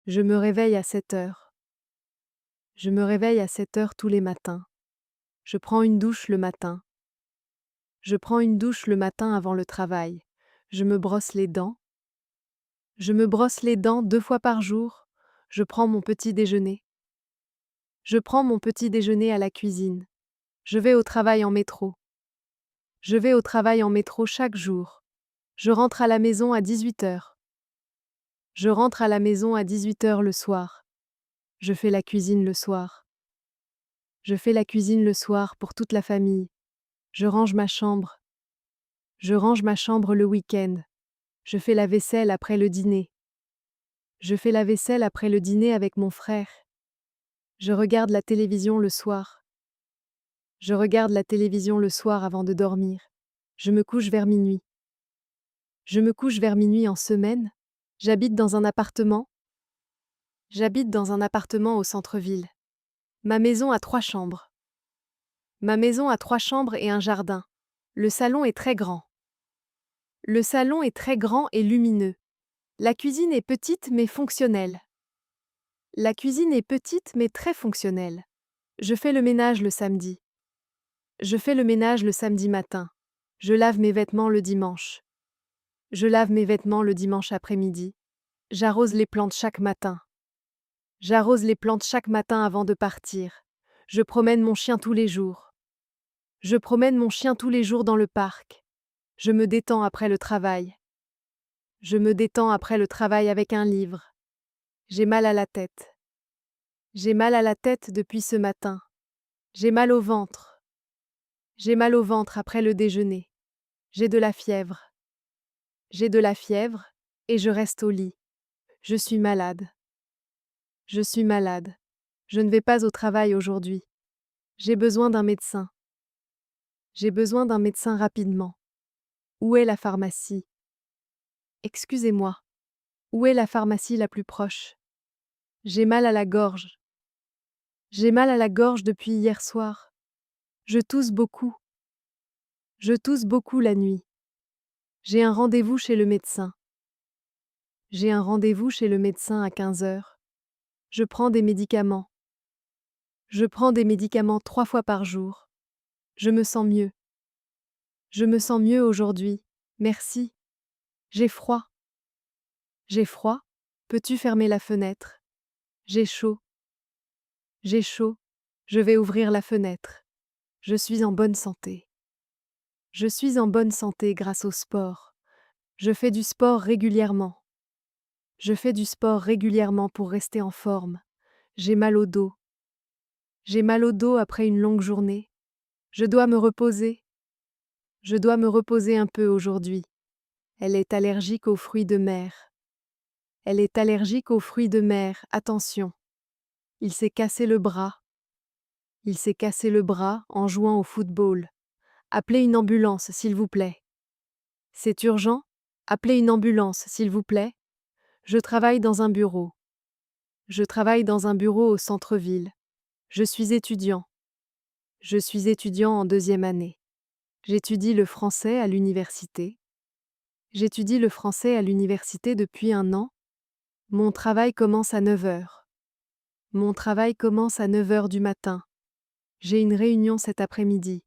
Je me réveille à 7 heures. Je me réveille à 7 heures tous les matins. Je prends une douche le matin. Je prends une douche le matin avant le travail. Je me brosse les dents. Je me brosse les dents 2 fois par jour. Je prends mon petit déjeuner. Je prends mon petit déjeuner à la cuisine. Je vais au travail en métro. Je vais au travail en métro chaque jour. Je rentre à la maison à 18 heures. Je rentre à la maison à 18 heures le soir. Je fais la cuisine le soir. Je fais la cuisine le soir pour toute la famille. Je range ma chambre. Je range ma chambre le week-end. Je fais la vaisselle après le dîner. Je fais la vaisselle après le dîner avec mon frère. Je regarde la télévision le soir. Je regarde la télévision le soir avant de dormir. Je me couche vers minuit. Je me couche vers minuit en semaine. J'habite dans un appartement. J'habite dans un appartement au centre-ville. Ma maison a 3 chambres. Ma maison a 3 chambres et un jardin. Le salon est très grand. Le salon est très grand et lumineux. La cuisine est petite mais fonctionnelle. La cuisine est petite mais très fonctionnelle. Je fais le ménage le samedi. Je fais le ménage le samedi matin. Je lave mes vêtements le dimanche. Je lave mes vêtements le dimanche après-midi. J'arrose les plantes chaque matin. J'arrose les plantes chaque matin avant de partir. Je promène mon chien tous les jours. Je promène mon chien tous les jours dans le parc. Je me détends après le travail. Je me détends après le travail avec un livre. J'ai mal à la tête. J'ai mal à la tête depuis ce matin. J'ai mal au ventre. J'ai mal au ventre après le déjeuner. J'ai de la fièvre. J'ai de la fièvre et je reste au lit. Je suis malade. Je suis malade. Je ne vais pas au travail aujourd'hui. J'ai besoin d'un médecin. J'ai besoin d'un médecin rapidement. Où est la pharmacie? Excusez-moi. Où est la pharmacie la plus proche? J'ai mal à la gorge. J'ai mal à la gorge depuis hier soir. Je tousse beaucoup. Je tousse beaucoup la nuit. J'ai un rendez-vous chez le médecin. J'ai un rendez-vous chez le médecin à 15 heures. Je prends des médicaments. Je prends des médicaments 3 fois par jour. Je me sens mieux. Je me sens mieux aujourd'hui. Merci. J'ai froid. J'ai froid. Peux-tu fermer la fenêtre? J'ai chaud. J'ai chaud. Je vais ouvrir la fenêtre. Je suis en bonne santé. Je suis en bonne santé grâce au sport. Je fais du sport régulièrement. Je fais du sport régulièrement pour rester en forme. J'ai mal au dos. J'ai mal au dos après une longue journée. Je dois me reposer. Je dois me reposer un peu aujourd'hui. Elle est allergique aux fruits de mer. Elle est allergique aux fruits de mer, attention. Il s'est cassé le bras. Il s'est cassé le bras en jouant au football. Appelez une ambulance, s'il vous plaît. C'est urgent? Appelez une ambulance, s'il vous plaît. Je travaille dans un bureau. Je travaille dans un bureau au centre-ville. Je suis étudiant. Je suis étudiant en 2e année. J'étudie le français à l'université. J'étudie le français à l'université depuis 1 an. Mon travail commence à 9 heures. Mon travail commence à 9 heures du matin. J'ai une réunion cet après-midi.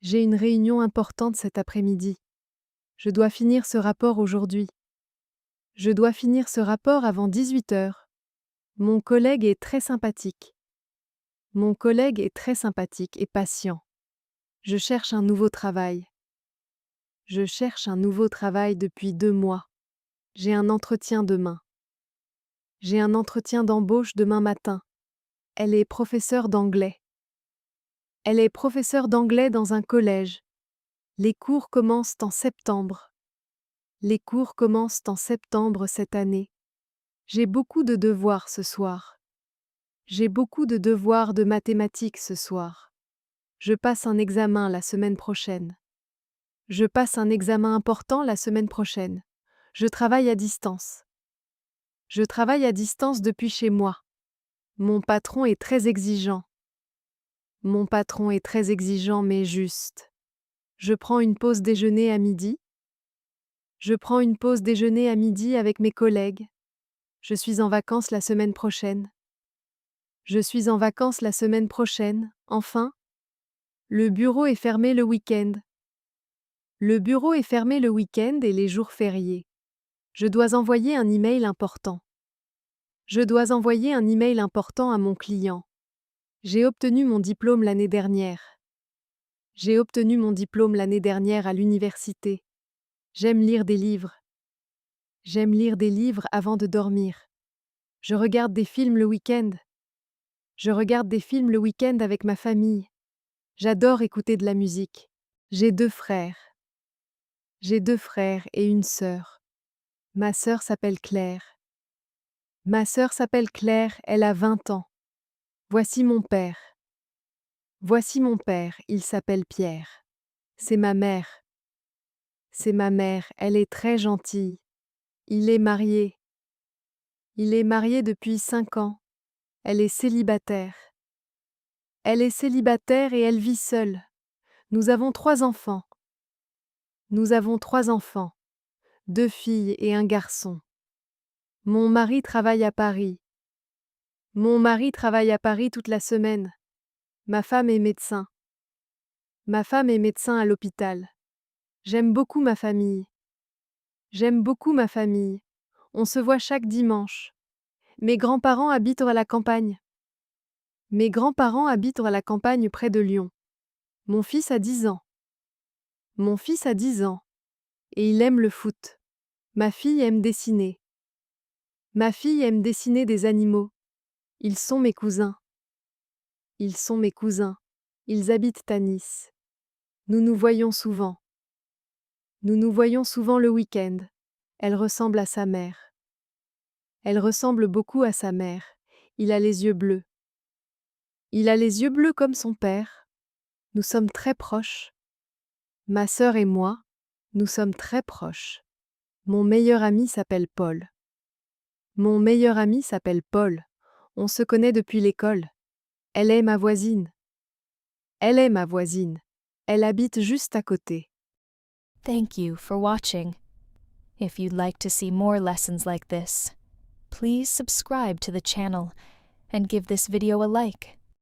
J'ai une réunion importante cet après-midi. Je dois finir ce rapport aujourd'hui. Je dois finir ce rapport avant 18 heures. Mon collègue est très sympathique. Mon collègue est très sympathique et patient. Je cherche un nouveau travail. Je cherche un nouveau travail depuis 2 mois. J'ai un entretien demain. J'ai un entretien d'embauche demain matin. Elle est professeure d'anglais. Elle est professeure d'anglais dans un collège. Les cours commencent en septembre. Les cours commencent en septembre cette année. J'ai beaucoup de devoirs ce soir. J'ai beaucoup de devoirs de mathématiques ce soir. Je passe un examen la semaine prochaine. Je passe un examen important la semaine prochaine. Je travaille à distance. Je travaille à distance depuis chez moi. Mon patron est très exigeant. Mon patron est très exigeant mais juste. Je prends une pause déjeuner à midi. Je prends une pause déjeuner à midi avec mes collègues. Je suis en vacances la semaine prochaine. Je suis en vacances la semaine prochaine, enfin. Le bureau est fermé le week-end. Le bureau est fermé le week-end et les jours fériés. Je dois envoyer un email important. Je dois envoyer un email important à mon client. J'ai obtenu mon diplôme l'année dernière. J'ai obtenu mon diplôme l'année dernière à l'université. J'aime lire des livres. J'aime lire des livres avant de dormir. Je regarde des films le week-end. Je regarde des films le week-end avec ma famille. J'adore écouter de la musique. J'ai 2 frères. J'ai 2 frères et une sœur. Ma sœur s'appelle Claire. Ma sœur s'appelle Claire, elle a 20 ans. Voici mon père. Voici mon père, il s'appelle Pierre. C'est ma mère. C'est ma mère, elle est très gentille. Il est marié. Il est marié depuis 5 ans. Elle est célibataire. Elle est célibataire et elle vit seule. Nous avons 3 enfants. Nous avons 3 enfants. 2 filles et un garçon. Mon mari travaille à Paris. Mon mari travaille à Paris toute la semaine. Ma femme est médecin. Ma femme est médecin à l'hôpital. J'aime beaucoup ma famille. J'aime beaucoup ma famille. On se voit chaque dimanche. Mes grands-parents habitent à la campagne. Mes grands-parents habitent à la campagne près de Lyon. Mon fils a 10 ans. Mon fils a 10 ans. Et il aime le foot. Ma fille aime dessiner. Ma fille aime dessiner des animaux. Ils sont mes cousins. Ils sont mes cousins. Ils habitent à Nice. Nous nous voyons souvent. Nous nous voyons souvent le week-end. Elle ressemble à sa mère. Elle ressemble beaucoup à sa mère. Il a les yeux bleus. Il a les yeux bleus comme son père. Nous sommes très proches. Ma sœur et moi, nous sommes très proches. Mon meilleur ami s'appelle Paul. Mon meilleur ami s'appelle Paul. On se connaît depuis l'école. Elle est ma voisine. Elle est ma voisine. Elle habite juste à côté. Thank you for watching. If you'd like to see more lessons like this, please subscribe to the channel and give this video a like.